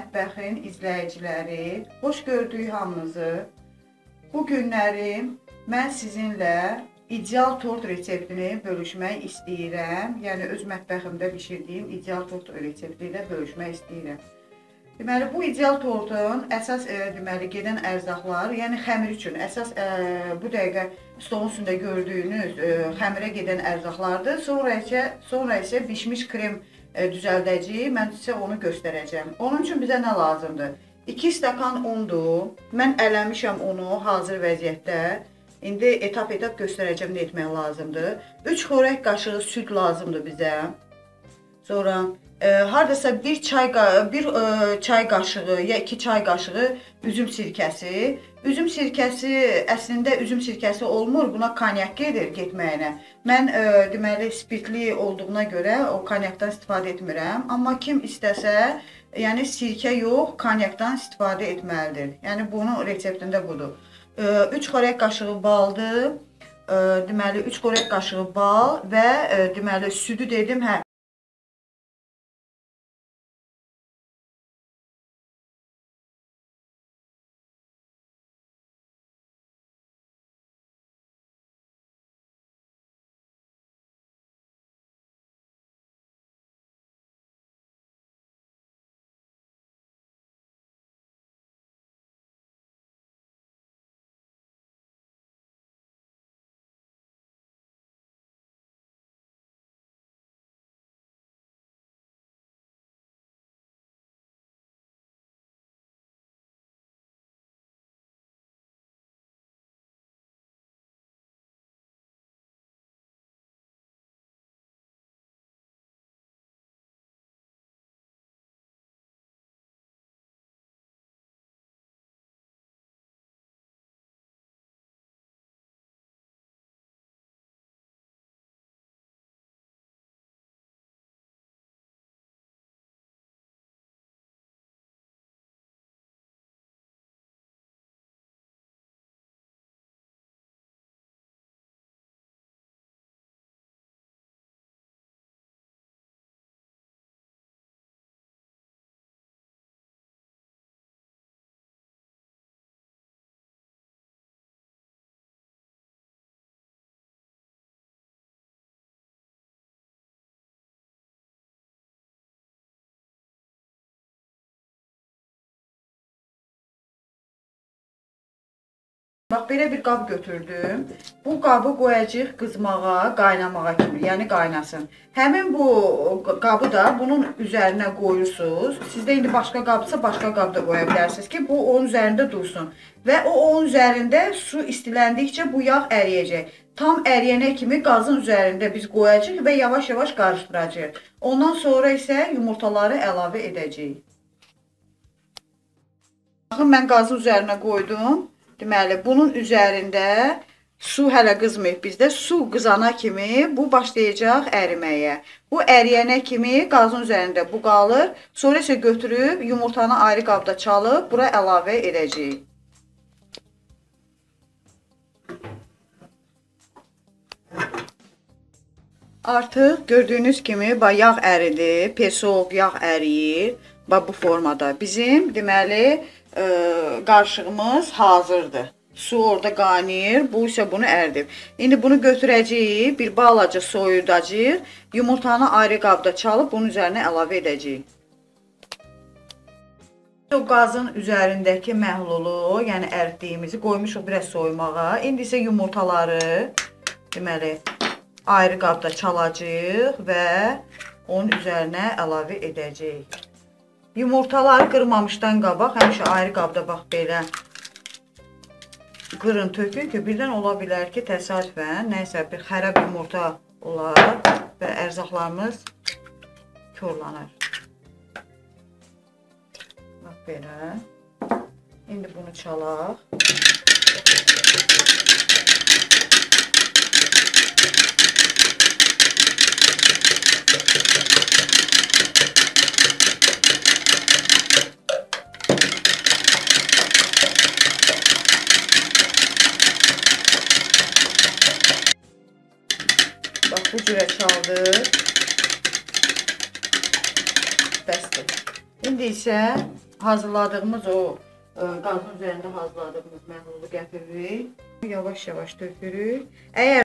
Mətbəxin izləyiciləri, xoş gördük hamınızı. Bu günləri mən sizinlə ideal tort reseptini bölüşmək istəyirəm. Yəni, öz mətbəximdə bişirdiyim ideal tort resepti ilə bölüşmək istəyirəm. Deməli, bu ideal tortun əsas gedən ərzaqlar, yəni xəmir üçün əsas bu dəqiqə stolun üstündə gördüyünüz xəmirə gedən ərzaqlardır. Sonra isə bişmiş krem düzəldəcəyik. Mən sizə onu göstərəcəm. Onun üçün bizə nə lazımdır? 2 stəkan undur. Mən ələmişəm onu hazır vəziyyətdə. İndi etap-etap göstərəcəm nə etmək lazımdır. 3 xörək qaşığı süd lazımdır bizə. Sonra hardasa 1 çay qaşığı ya 2 çay qaşığı üzüm sirkəsi. Üzüm sirkəsi əslində üzüm sirkəsi olmur, buna konyak gedir getməyinə. Mən deməli spirtli olduğuna görə o konyakdan istifadə etmirəm. Amma kim istəsə, yəni sirkə yox, konyakdan istifadə etməlidir. Yəni bunun reseptində budur. 3 xörək qaşığı baldır. Deməli 3 xörək qaşığı bal və deməli südü dedim, hə. Bax, belə bir qab götürdüm. Bu qabı qoyacaq qızmağa, qaynamağa kimi, yəni qaynasın. Həmin bu qabı da bunun üzərinə qoyursunuz. Sizdə indi başqa qabdırsa, başqa qabda qoya bilərsiniz ki, bu onun üzərində dursun. Və o onun üzərində su istiləndikcə bu yağ əriyəcək. Tam əriyənə kimi qazın üzərində biz qoyacaq və yavaş-yavaş qarışdıracaq. Ondan sonra isə yumurtaları əlavə edəcəyik. Baxın, mən qazın üzərinə qoydum. Deməli, bunun üzərində su hələ qızmayıb bizdə. Su qızana kimi bu başlayacaq əriməyə. Bu əriyənə kimi qazın üzərində bu qalır. Sonra isə götürüb yumurtanı ayrı qabda çalıb bura əlavə edəcəyik. Artıq gördüyünüz kimi yağ əridi, pesov yağ əriyir. Bu formada. Bizim deməli qarışığımız hazırdır. Su orada qaynayır, bu isə bunu ərdib. İndi bunu götürəcəyik, bir balaca soyudacaq, yumurtanı ayrı qabda çalıb bunun üzərinə əlavə edəcəyik. O qazın üzərindəki məhlulu, yəni ərdiyimizi qoymuşuq biraz soymağa. İndi isə yumurtaları deməli ayrı qabda çalacaq və onun üzərinə əlavə edəcəyik. Yumurtaları qırmamışdan qabaq, həmişə ayrı qabda bax belə qırın tökün ki, birdən ola bilər ki, təsadüfən nəysə bir xərab yumurta olar və ərzaqlarımız korlanır. Bax belə. İndi bunu çalaq. Bu cürə çaldı. Bəsdir. İndi isə hazırladığımız o qazın üzərində hazırladığımız məhlulu gətiririk. Yavaş-yavaş tökürük. Əgər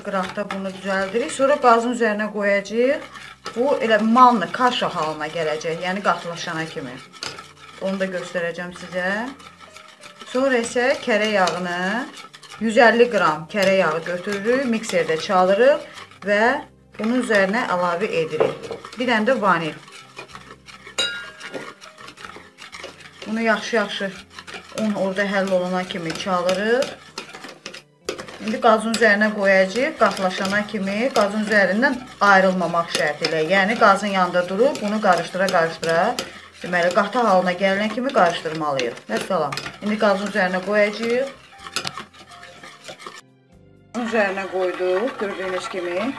qıraqda bunu düzəldirik. Sonra qazın üzərinə qoyacağıq. Bu elə manlı kaşa halına gələcək. Yəni qatılaşana kimi. Onu da göstərəcəm sizə. Sonra isə kərə yağını 150 qram kərə yağı götürürük. Mikserdə çalırıq və bunun üzərinə əlavə edirik. Bir dənə də vanil. Bunu yaxşı-yaxşı un orada həll olana kimi çalırıq. İndi qazın üzərinə qoyacağıq, qatılaşana kimi qazın üzərindən ayrılmamaq şərti ilə. Yəni qazın yanında durub bunu qarışdıra-qarışdıra, deməli qatı halına gələnə kimi qarışdırmalıyıq. Vəssalam. İndi qazın üzərinə qoyacağıq. Üzərinə qoyduq, gördüyünüz kimi.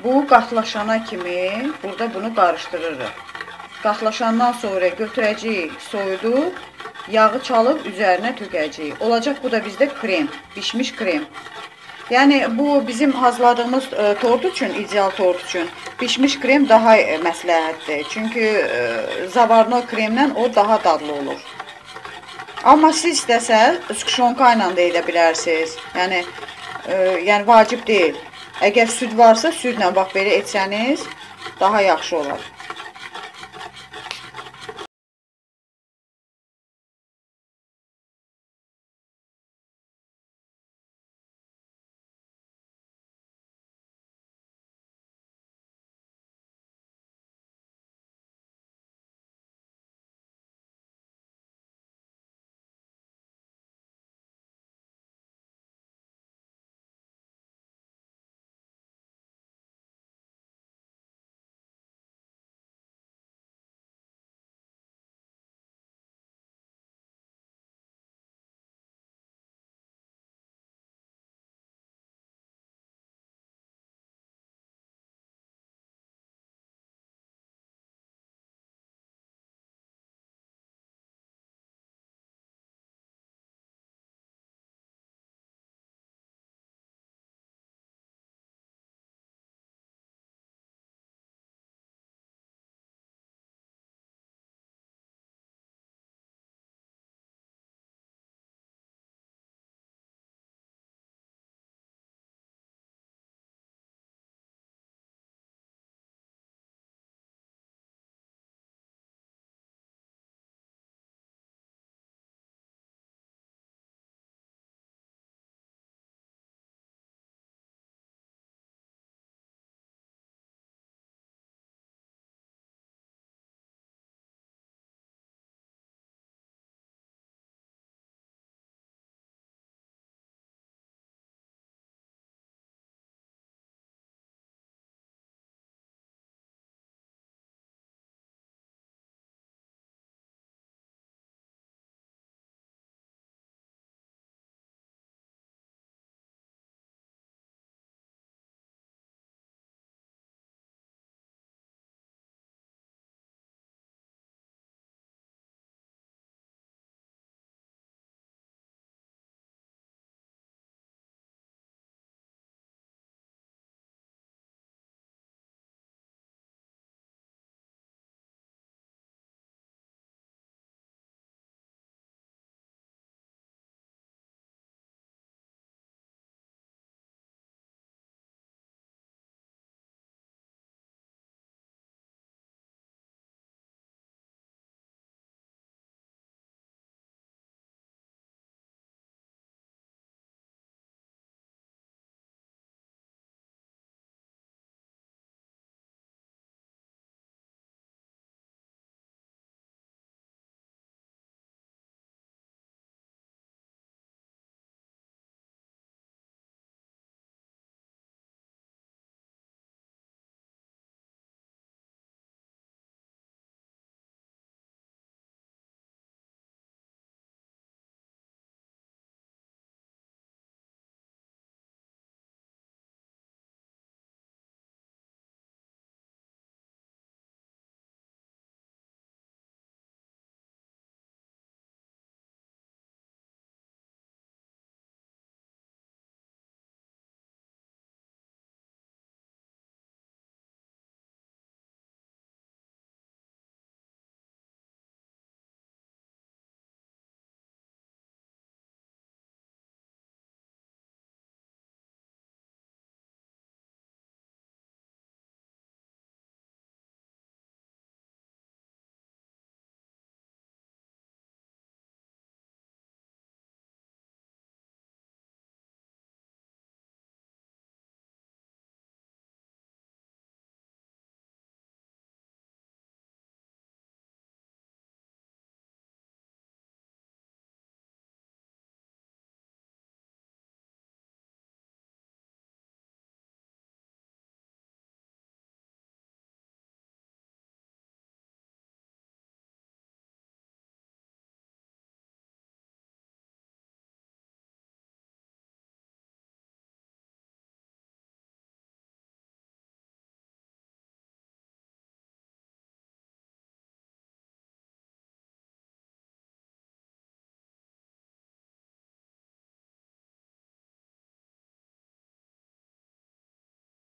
Bu qatılaşana kimi burada bunu qarışdırırıq. Qatlaşandan sonra götürəcəyik, soyuduq, yağı çalıb üzərinə tökəcəyik. Olacaq bu da bizdə krem, bişmiş krem. Yəni bu bizim hazırladığımız tort üçün, ideal tort üçün bişmiş krem daha məsləhətdir. Çünki zavarno kremlə o daha dadlı olur. Amma siz istəsəz skşonka ilə də edə bilərsiniz. Yəni vacib deyil. Əgər süd varsa, südlə bax belə etsəniz daha yaxşı olar.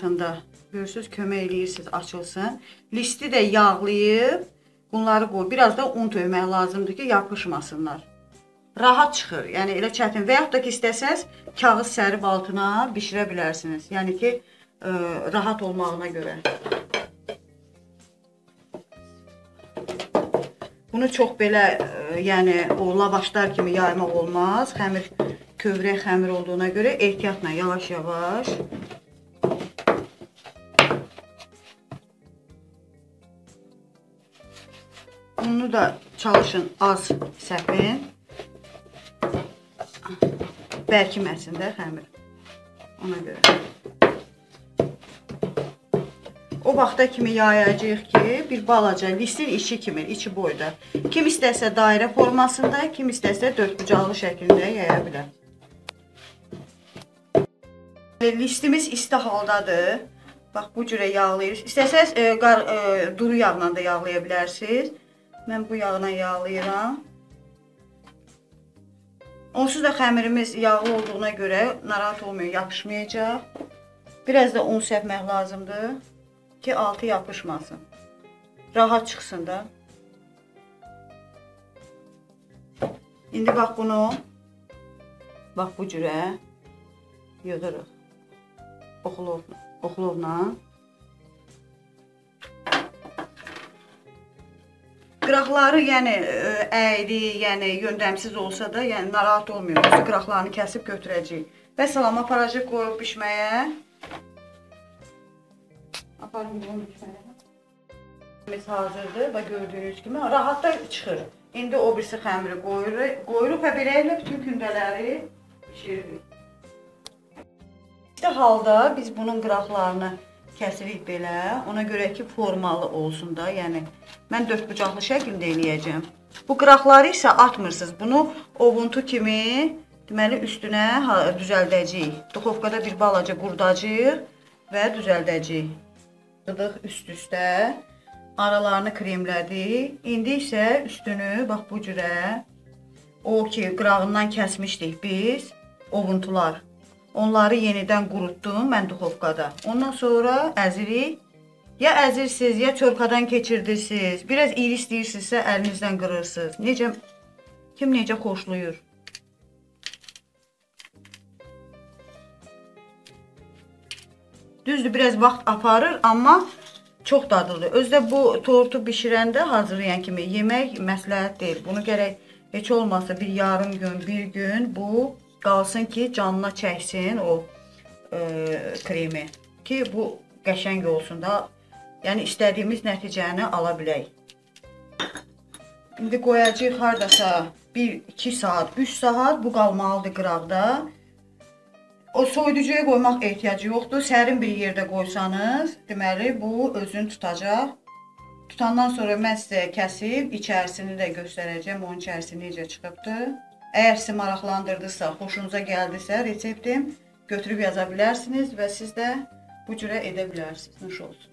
vaxtında. Görürsünüz, kömək eləyirsiniz, açılsın. Listi də yağlayıb bunları qoy. Biraz da un tökmək lazımdır ki, yapışmasınlar. Rahat çıxır. Yəni elə çətin. Və yaxud da ki, istəsəz kağız sərib altına bişirə bilərsiniz. Yəni ki, rahat olmağına görə. Bunu çox belə, yəni o lavaşlar kimi yaymaq olmaz. Xəmir, kövrək xəmir olduğuna görə ehtiyatla yavaş-yavaş. Bunu da çalışın az səpin. Bərkiməsin də xəmir. Ona görə. O vaxta kimi yayacağıq ki, bir balaca listin içi kimi, içi boyda. Kim istəsə dairə formasında, kim istəsə dördbucaqlı şəkildə yaya bilər. Listimiz isti haldadır. Bax, bu cürə yağlayırız. İstəsəz duru yağla da yağlaya bilərsiniz. Mən bu yağla yağlayıram. Onsuz da xəmirimiz yağlı olduğuna görə narahat olmuyor, yapışmayacaq. Biraz da un səpmək lazımdır ki, altı yapışmasın. Rahat çıxsın da. İndi bax bunu, bax bu cürə yığırıq. Oxlovla. Qıraqları, yəni əyri, yəni yöndəmsiz olsa da, yəni narahat olmuyor. Qıraqlarını kəsib götürəcəyik. Və salam, aparacaq qoyub bişməyə. Aparım bunu bişməyə. Biz hazırdır və gördüyünüz kimi rahat da çıxır. İndi o birisi xəmiri qoyuruq və belə ilə bütün gündələri pişiririk. İşte halda biz bunun qıraqlarını kəsirik belə, ona görə ki, formalı olsun da, yəni mən dördbucaqlı şəkildə eləyəcəm. Bu qıraqları isə atmırsınız, bunu ovuntu kimi, deməli, üstünə düzəldəcəyik. Duxovkada bir balaca qurdacağıq və düzəldəcəyik. Qıdıq üst-üstə, aralarını kremlədik. İndi isə üstünü, bax bu cürə, o ki, qırağından kəsmişdik biz, ovuntular. Onları yenidən qurutdum mən duxovkada. Ondan sonra əzirik. Ya əzirsiniz, ya çörkadan keçirdirsiniz. Biraz iri istəyirsinizsə əlinizdən qırırsınız. Kim necə xoşlayır. Düzdür, biraz vaxt aparır, amma çox dadlıdır. Özdə bu tortu bişirəndə hazırlayan kimi yemək məsləhət deyil. Bunu gərək heç olmazsa bir yarım gün, bir gün bu qalsın ki, canına çəksin o kremi. Ki, bu qəşəng olsun da, yəni istədiyimiz nəticəni ala bilək. İndi qoyacaq haradasa 1-2 saat, 3 saat bu qalmalıdır qıraqda. O soyuducuya qoymaq ehtiyacı yoxdur. Sərin bir yerdə qoysanız, deməli, bu özünü tutacaq. Tutandan sonra mən sizə kəsib, içərisini də göstərəcəm, onun içərisi necə çıxıbdır. Əgər sizi maraqlandırdısa, xoşunuza gəldisə, reseptim götürüb yaza bilərsiniz və siz də bu cürə edə bilərsiniz. Nuş olsun.